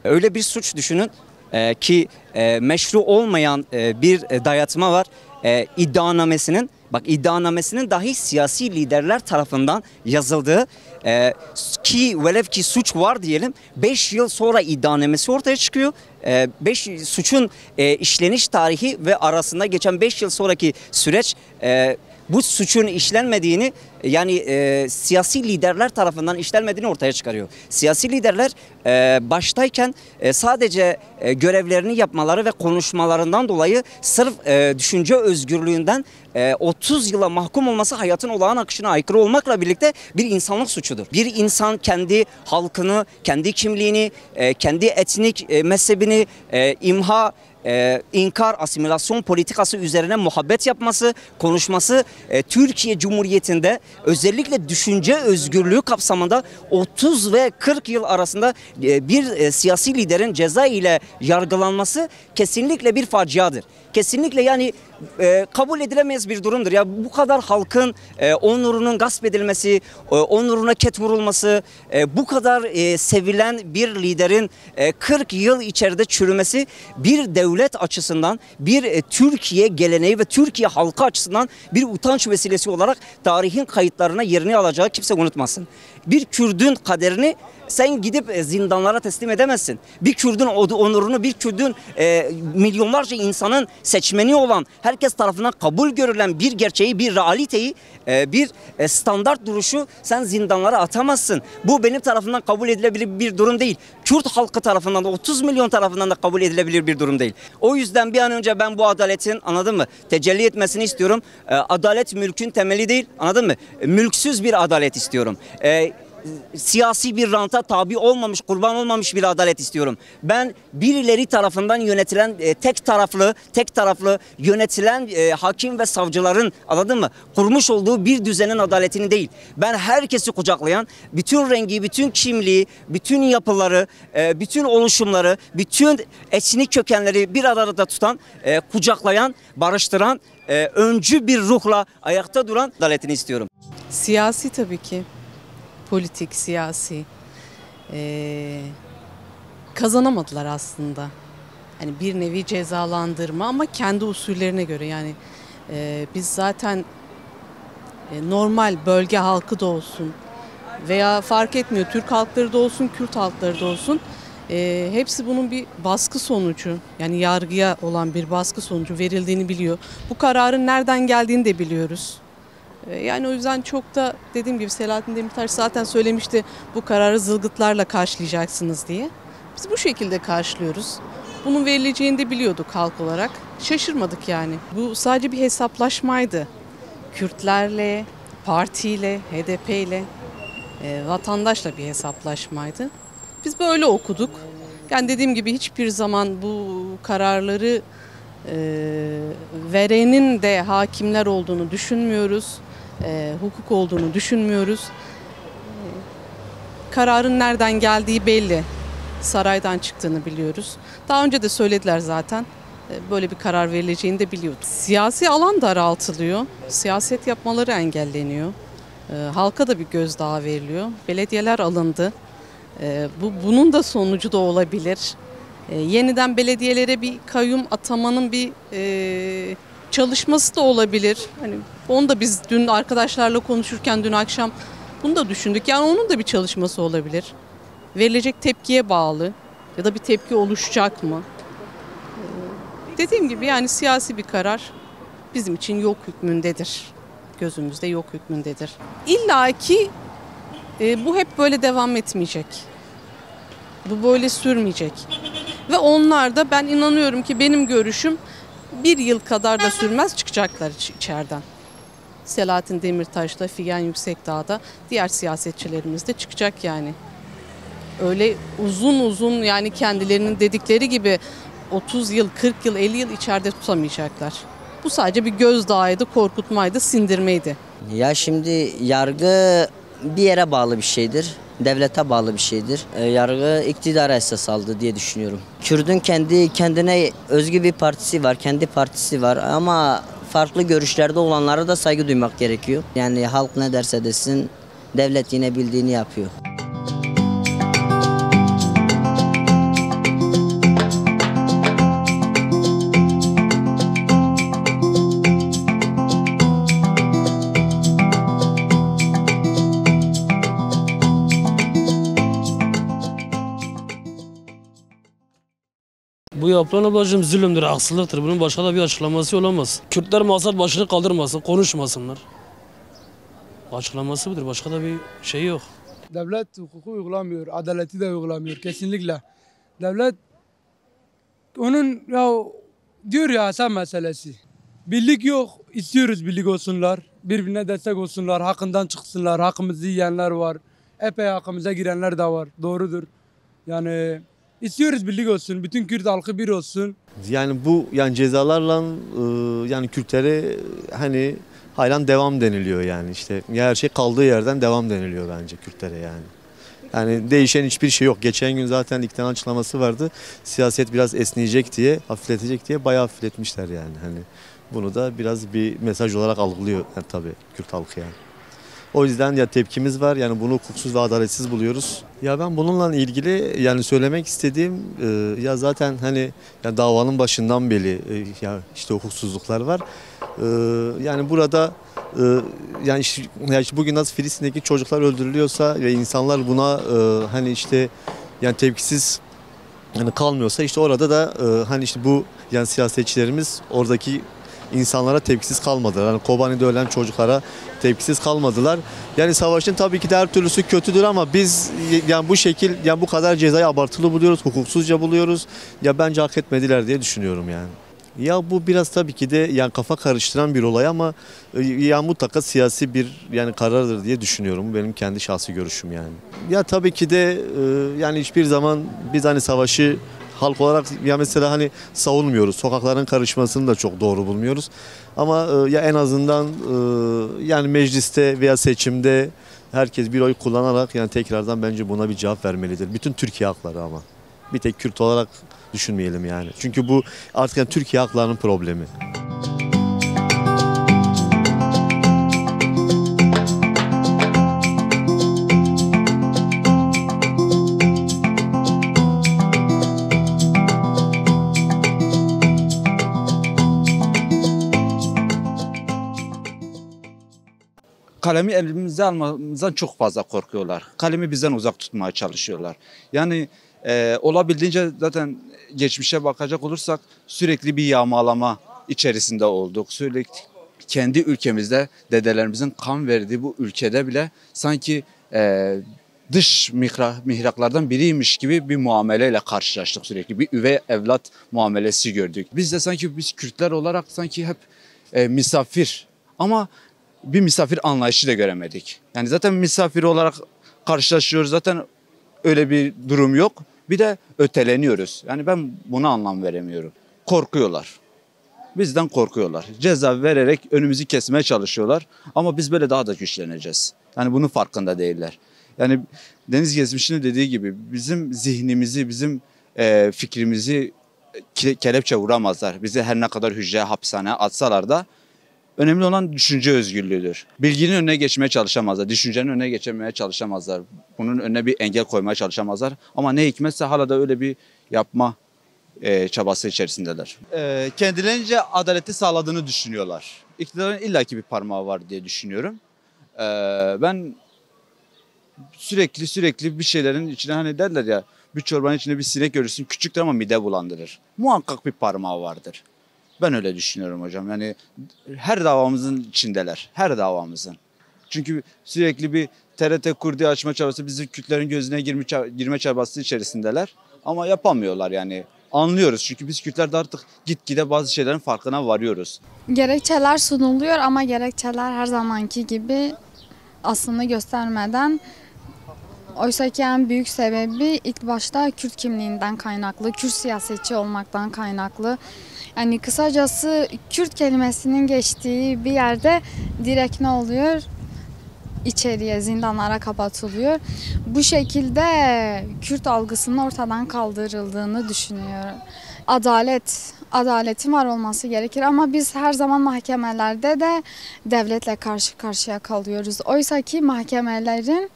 Öyle bir suç düşünün ki meşru olmayan bir dayatma var. İddianamesinin, bak iddianamesinin dahi siyasi liderler tarafından yazıldığı ki velev ki suç var diyelim, 5 yıl sonra iddianamesi ortaya çıkıyor. 5 suçun işleniş tarihi ve arasında geçen 5 yıl sonraki süreç bu suçun işlenmediğini, yani siyasi liderler tarafından işlenmediğini ortaya çıkarıyor. Siyasi liderler baştayken sadece görevlerini yapmaları ve konuşmalarından dolayı sırf düşünce özgürlüğünden 30 yıla mahkum olması hayatın olağan akışına aykırı olmakla birlikte bir insanlık suçudur. Bir insan kendi halkını, kendi kimliğini, kendi etnik mezhebini imha, inkar, asimilasyon politikası üzerine muhabbet yapması, konuşması Türkiye Cumhuriyeti'nde özellikle düşünce özgürlüğü kapsamında 30 ve 40 yıl arasında bir siyasi liderin ceza ile yargılanması kesinlikle bir faciadır. Kesinlikle yani kabul edilemeyiz bir durumdur. Ya bu kadar halkın onurunun gasp edilmesi, onuruna ket vurulması, bu kadar sevilen bir liderin 40 yıl içeride çürümesi bir devlet açısından, bir Türkiye geleneği ve Türkiye halkı açısından bir utanç vesilesi olarak tarihin kayıtlarına yerini alacağı kimse unutmasın. Bir Kürdün kaderini sen gidip zindanlara teslim edemezsin. Bir Kürdün onurunu, bir Kürdün milyonlarca insanın seçmeni olan, herkes tarafından kabul görülen bir gerçeği, bir realiteyi, bir standart duruşu sen zindanlara atamazsın. Bu benim tarafından kabul edilebilir bir durum değil. Kürt halkı tarafından da 30 milyon tarafından da kabul edilebilir bir durum değil. O yüzden bir an önce ben bu adaletin, anladın mı, tecelli etmesini istiyorum. Adalet mülkün temeli değil, anladın mı? Mülksüz bir adalet istiyorum. Siyasi bir ranta tabi olmamış, kurban olmamış bir adalet istiyorum. Ben birileri tarafından yönetilen tek taraflı yönetilen hakim ve savcıların, anladın mı, kurmuş olduğu bir düzenin adaletini değil. Ben herkesi kucaklayan, bütün rengi, bütün kimliği, bütün yapıları, bütün oluşumları, bütün etnik kökenleri bir arada tutan, kucaklayan, barıştıran, öncü bir ruhla ayakta duran adaletini istiyorum. Siyasi tabii ki. Politik, siyasi kazanamadılar aslında. Hani bir nevi cezalandırma ama kendi usullerine göre. Yani biz zaten normal bölge halkı da olsun veya fark etmiyor Türk halkları da olsun, Kürt halkları da olsun, hepsi bunun bir baskı sonucu, yani yargıya olan bir baskı sonucu verildiğini biliyor. Bu kararın nereden geldiğini de biliyoruz. Yani o yüzden çok da dediğim gibi Selahattin Demirtaş zaten söylemişti, bu kararı zılgıtlarla karşılayacaksınız diye. Biz bu şekilde karşılıyoruz. Bunun verileceğini de biliyorduk halk olarak. Şaşırmadık yani. Bu sadece bir hesaplaşmaydı. Kürtlerle, partiyle, HDP'yle, vatandaşla bir hesaplaşmaydı. Biz böyle okuduk. Yani dediğim gibi hiçbir zaman bu kararları verenin de hakimler olduğunu düşünmüyoruz. Hukuk olduğunu düşünmüyoruz. Kararın nereden geldiği belli. Saraydan çıktığını biliyoruz. Daha önce de söylediler zaten. Böyle bir karar verileceğini de biliyorduk. Siyasi alan daraltılıyor. Siyaset yapmaları engelleniyor. Halka da bir gözdağı veriliyor. Belediyeler alındı. Bunun da sonucu da olabilir. Yeniden belediyelere bir kayyum atamanın bir çalışması da olabilir. Hani onu da biz dün arkadaşlarla konuşurken dün akşam bunu da düşündük. Yani onun da bir çalışması olabilir. Verilecek tepkiye bağlı ya da bir tepki oluşacak mı? Dediğim gibi yani siyasi bir karar bizim için yok hükmündedir. Gözümüzde yok hükmündedir. İlla ki bu hep böyle devam etmeyecek. Bu böyle sürmeyecek. Ve onlar da, ben inanıyorum ki, benim görüşüm, bir yıl kadar da sürmez, çıkacaklar içeriden. Selahattin Demirtaş'la, Figen Yüksekdağ'da, diğer siyasetçilerimiz de çıkacak yani. Öyle uzun uzun, yani kendilerinin dedikleri gibi 30 yıl, 40 yıl, 50 yıl içeride tutamayacaklar. Bu sadece bir gözdağıydı, korkutmaydı, sindirmeydi. Ya şimdi yargı bir yere bağlı bir şeydir. Devlete bağlı bir şeydir. Yargı iktidara esas aldı diye düşünüyorum. Kürdün kendine özgü bir partisi var, kendi partisi var ama farklı görüşlerde olanlara da saygı duymak gerekiyor. Yani halk ne derse desin, devlet yine bildiğini yapıyor. Bu yapılan ablacığım zulümdür, haksızlıktır. Bunun başka da bir açıklaması olamaz. Kürtler masal başını kaldırmasın, konuşmasınlar. Açıklaması budur. Başka da bir şey yok. Devlet hukuku uygulamıyor, adaleti de uygulamıyor kesinlikle. Devlet onun diyor ya Hasan meselesi. Birlik yok, istiyoruz birlik olsunlar. Birbirine destek olsunlar, hakkından çıksınlar. Hakkımızı yiyenler var. Epey hakkımıza girenler de var. Doğrudur. Yani istiyoruz birlik olsun. Bütün Kürt halkı bir olsun. Yani bu yani cezalarla yani Kürtlere hani halen devam deniliyor yani işte her şey kaldığı yerden devam deniliyor bence Kürtlere yani. Yani değişen hiçbir şey yok. Geçen gün zaten iktidarın açıklaması vardı. Siyaset biraz esneyecek diye, hafifletecek diye bayağı hafifletmişler yani. Hani bunu da biraz bir mesaj olarak algılıyor yani tabii Kürt halkı yani. O yüzden ya tepkimiz var yani bunu hukuksuz ve adaletsiz buluyoruz. Ya ben bununla ilgili yani söylemek istediğim ya zaten hani ya davanın başından beri ya işte hukuksuzluklar var. Yani burada yani işte bugün nasıl Filistin'deki çocuklar öldürülüyorsa ve insanlar buna hani işte yani tepkisiz yani kalmıyorsa işte orada da hani işte bu yani siyasetçilerimiz oradaki insanlara tepkisiz kalmadılar. Yani Kobani'de ölen çocuklara tepkisiz kalmadılar. Yani savaşın tabii ki de her türlüsü kötüdür ama biz yani bu şekil yani bu kadar cezayı abartılı buluyoruz, hukuksuzca buluyoruz. Ya bence hak etmediler diye düşünüyorum yani. Ya bu biraz tabii ki de yani kafa karıştıran bir olay ama ya mutlaka siyasi bir yani karardır diye düşünüyorum. Benim kendi şahsi görüşüm yani. Ya tabii ki de yani hiçbir zaman biz hani savaşı halk olarak ya mesela hani savunmuyoruz. Sokakların karışmasını da çok doğru bulmuyoruz. Ama ya en azından yani mecliste veya seçimde herkes bir oy kullanarak yani tekrardan bence buna bir cevap vermelidir. Bütün Türkiye halkları ama. Bir tek Kürt olarak düşünmeyelim yani. Çünkü bu artık yani Türkiye halklarının problemi. Kalemi elimize almamızdan çok fazla korkuyorlar. Kalemi bizden uzak tutmaya çalışıyorlar. Yani olabildiğince zaten geçmişe bakacak olursak sürekli bir yağmalama içerisinde olduk. Sürekli kendi ülkemizde dedelerimizin kan verdiği bu ülkede bile sanki dış mihraklardan biriymiş gibi bir muameleyle karşılaştık sürekli. Bir üvey evlat muamelesi gördük. Biz de sanki biz Kürtler olarak sanki hep misafir ama bir misafir anlayışı da göremedik. Yani zaten misafir olarak karşılaşıyoruz. Zaten öyle bir durum yok. Bir de öteleniyoruz. Yani ben buna anlam veremiyorum. Korkuyorlar. Bizden korkuyorlar. Ceza vererek önümüzü kesmeye çalışıyorlar. Ama biz böyle daha da güçleneceğiz. Yani bunun farkında değiller. Yani Deniz Gezmiş'in dediği gibi bizim zihnimizi, bizim fikrimizi kelepçe vuramazlar. Bizi her ne kadar hücreye, hapishaneye atsalar da önemli olan düşünce özgürlüğüdür. Bilginin önüne geçmeye çalışamazlar. Düşüncenin önüne geçmeye çalışamazlar. Bunun önüne bir engel koymaya çalışamazlar. Ama ne hikmetse hala da öyle bir yapma çabası içerisindeler. Kendilerince adaleti sağladığını düşünüyorlar. İktidarın illaki bir parmağı var diye düşünüyorum. Ben sürekli bir şeylerin içine hani derler ya bir çorbanın içinde bir sinek görürsün küçüktür ama mide bulandırır. Muhakkak bir parmağı vardır. Ben öyle düşünüyorum hocam. Yani her davamızın içindeler. Her davamızın. Çünkü sürekli bir TRT kurdiye açma çabası bizim Kürtlerin gözüne girme çabası içerisindeler. Ama yapamıyorlar yani. Anlıyoruz çünkü biz Kürtler de artık gitgide bazı şeylerin farkına varıyoruz. Gerekçeler sunuluyor ama gerekçeler her zamanki gibi aslını göstermeden, oysaki en büyük sebebi ilk başta Kürt kimliğinden kaynaklı, Kürt siyasetçi olmaktan kaynaklı. Yani kısacası Kürt kelimesinin geçtiği bir yerde direkt ne oluyor? İçeriye, zindanlara kapatılıyor. Bu şekilde Kürt algısının ortadan kaldırıldığını düşünüyorum. Adaletin var olması gerekir ama biz her zaman mahkemelerde de devletle karşı karşıya kalıyoruz. Oysa ki mahkemelerin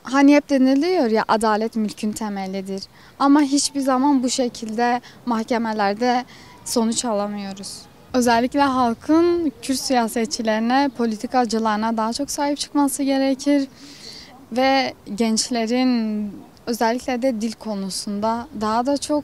hani hep deniliyor ya adalet mülkün temelidir. Ama hiçbir zaman bu şekilde mahkemelerde sonuç alamıyoruz. Özellikle halkın Kürt siyasetçilerine, politikacılarına daha çok sahip çıkması gerekir. Ve gençlerin özellikle de dil konusunda daha da çok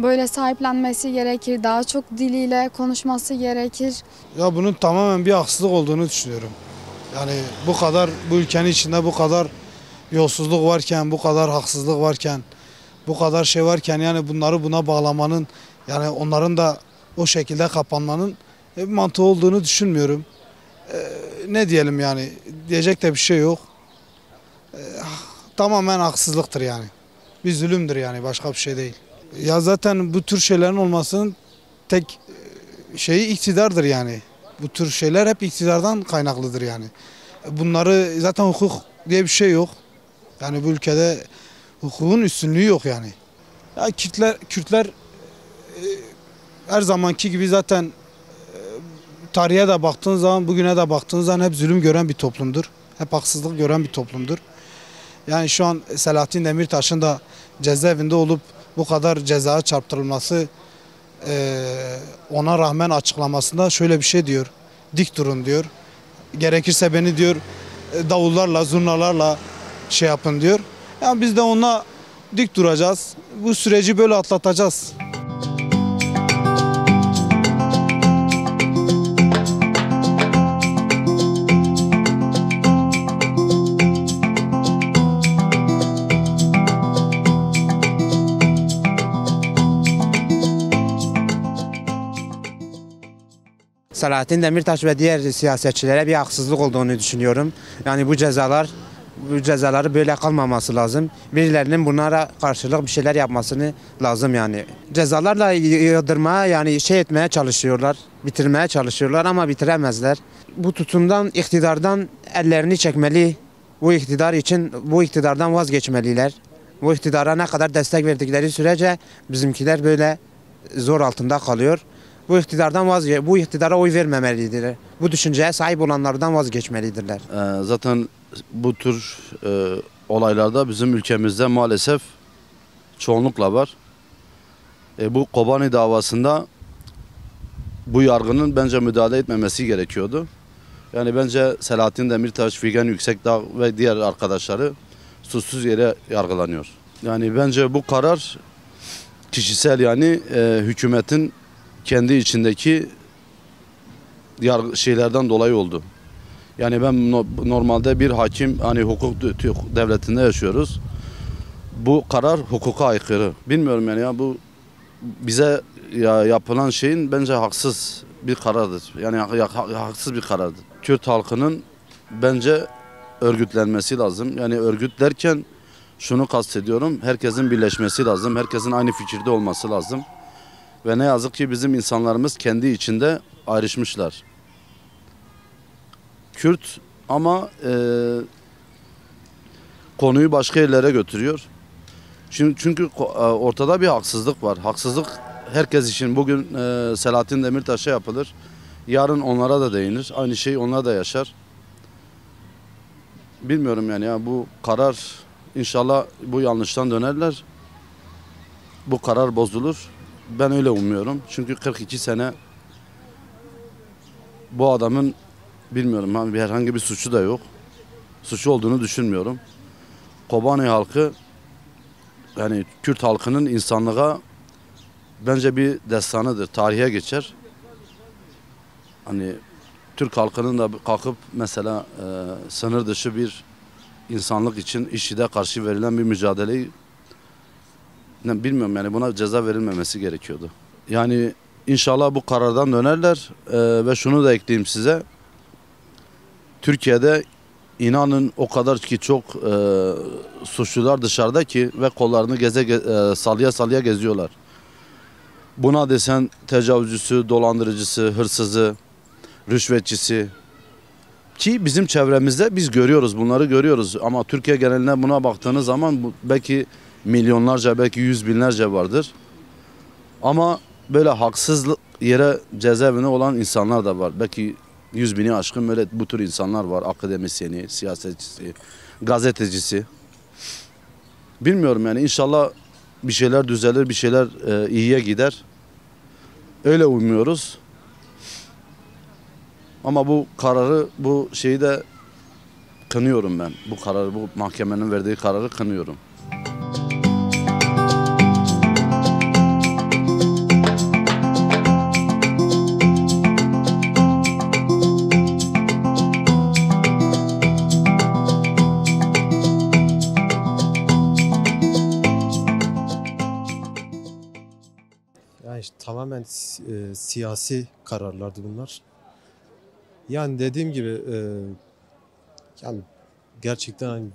böyle sahiplenmesi gerekir. Daha çok diliyle konuşması gerekir. Ya bunun tamamen bir haksızlık olduğunu düşünüyorum. Yani bu kadar bu ülkenin içinde bu kadar yolsuzluk varken, bu kadar haksızlık varken, bu kadar şey varken yani bunları buna bağlamanın yani onların da o şekilde kapanmanın bir mantığı olduğunu düşünmüyorum. Ne diyelim yani diyecek de bir şey yok. Tamamen haksızlıktır yani. Bir zulümdür yani başka bir şey değil. Ya zaten bu tür şeylerin olmasının tek şeyi iktidardır yani. Bu tür şeyler hep iktidardan kaynaklıdır yani. Bunları zaten hukuk diye bir şey yok. Yani bu ülkede hukukun üstünlüğü yok yani. Ya Kürtler her zamanki gibi zaten tarihe de baktığın zaman, bugüne de baktığın zaman hep zulüm gören bir toplumdur. Hep haksızlık gören bir toplumdur. Yani şu an Selahattin Demirtaş'ın da cezaevinde olup bu kadar cezaya çarptırılması ona rağmen açıklamasında şöyle bir şey diyor. Dik durun diyor. Gerekirse beni diyor davullarla, zurnalarla şey yapın diyor. Yani biz de ona dik duracağız. Bu süreci böyle atlatacağız. Selahattin Demirtaş ve diğer siyasetçilere bir haksızlık olduğunu düşünüyorum. Yani bu cezaları böyle kalmaması lazım. Birilerinin bunlara karşılık bir şeyler yapmasını lazım yani. Cezalarla yıldırmaya yani şey etmeye çalışıyorlar, bitirmeye çalışıyorlar ama bitiremezler. Bu tutumdan, iktidardan ellerini çekmeli. Bu iktidar için bu iktidardan vazgeçmeliler. Bu iktidara ne kadar destek verdikleri sürece bizimkiler böyle zor altında kalıyor. Bu iktidara oy vermemelidirler. Bu düşünceye sahip olanlardan vazgeçmelidirler. Zaten bu tür olaylarda bizim ülkemizde maalesef çoğunlukla var. Bu Kobani davasında bu yargının bence müdahale etmemesi gerekiyordu. Yani bence Selahattin Demirtaş, Figen Yüksekdağ ve diğer arkadaşları suçsuz yere yargılanıyor. Yani bence bu karar kişisel yani hükümetin kendi içindeki şeylerden dolayı oldu. Yani ben normalde bir hakim hani hukuk devletinde yaşıyoruz. Bu karar hukuka aykırı. Bilmiyorum yani ya bu bize yapılan şeyin bence haksız bir karardır. Yani haksız bir karardır. Kürt halkının bence örgütlenmesi lazım. Yani örgütlerken şunu kastediyorum. Herkesin birleşmesi lazım. Herkesin aynı fikirde olması lazım. Ve ne yazık ki bizim insanlarımız kendi içinde ayrışmışlar. Kürt ama konuyu başka yerlere götürüyor. Çünkü ortada bir haksızlık var. Haksızlık herkes için bugün Selahattin Demirtaş'a yapılır. Yarın onlara da değinir. Aynı şey onlar da yaşar. Bilmiyorum yani ya bu karar inşallah bu yanlıştan dönerler. Bu karar bozulur. Ben öyle umuyorum. Çünkü 42 sene bu adamın bilmiyorum herhangi bir suçu da yok. Suçu olduğunu düşünmüyorum. Kobani halkı yani Kürt halkının insanlığa bence bir destanıdır. Tarihe geçer. Hani Türk halkının da kalkıp mesela sınır dışı bir insanlık için IŞİD'e karşı verilen bir mücadeleyi bilmiyorum yani buna ceza verilmemesi gerekiyordu. Yani inşallah bu karardan dönerler ve şunu da ekleyeyim size. Türkiye'de inanın o kadar ki çok suçlular dışarıda ki ve kollarını salya salya geziyorlar. Buna desen tecavüzcüsü, dolandırıcısı, hırsızı, rüşvetçisi ki bizim çevremizde biz görüyoruz bunları görüyoruz ama Türkiye geneline buna baktığınız zaman belki milyonlarca belki yüz binlerce vardır. Ama böyle haksız yere cezaevine olan insanlar da var. Belki 100 bini aşkın böyle bu tür insanlar var. Akademisyeni, siyasetçisi, gazetecisi. Bilmiyorum yani inşallah bir şeyler düzelir, bir şeyler iyiye gider. Öyle umuyoruz. Ama bu kararı, bu şeyi de kınıyorum ben. Bu kararı, bu mahkemenin verdiği kararı kınıyorum. Yani işte tamamen siyasi kararlardı bunlar. Yani dediğim gibi yani gerçekten hani,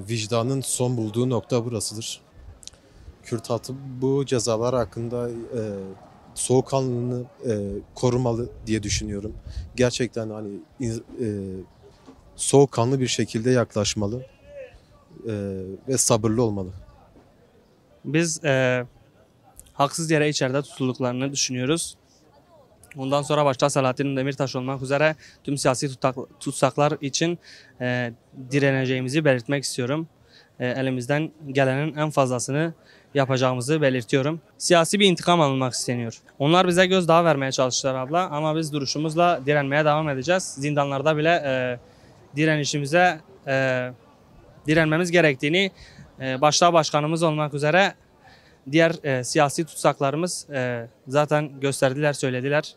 vicdanın son bulduğu nokta burasıdır. Kürt halkı bu cezalar hakkında soğukkanlılığını korumalı diye düşünüyorum. Gerçekten hani soğukkanlı bir şekilde yaklaşmalı ve sabırlı olmalı. Biz haksız yere içeride tutulduklarını düşünüyoruz. Ondan sonra başta Selahattin Demirtaş olmak üzere tüm siyasi tutsaklar için direneceğimizi belirtmek istiyorum. Elimizden gelenin en fazlasını yapacağımızı belirtiyorum. Siyasi bir intikam alınmak isteniyor. Onlar bize gözdağı vermeye çalıştılar abla ama biz duruşumuzla direnmeye devam edeceğiz. Zindanlarda bile direnişimize direnmemiz gerektiğini başta başkanımız olmak üzere diğer siyasi tutsaklarımız zaten gösterdiler, söylediler.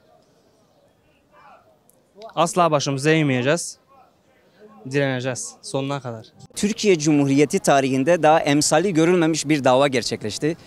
Asla başımıza eğmeyeceğiz. Direneceğiz sonuna kadar. Türkiye Cumhuriyeti tarihinde daha emsali görülmemiş bir dava gerçekleşti.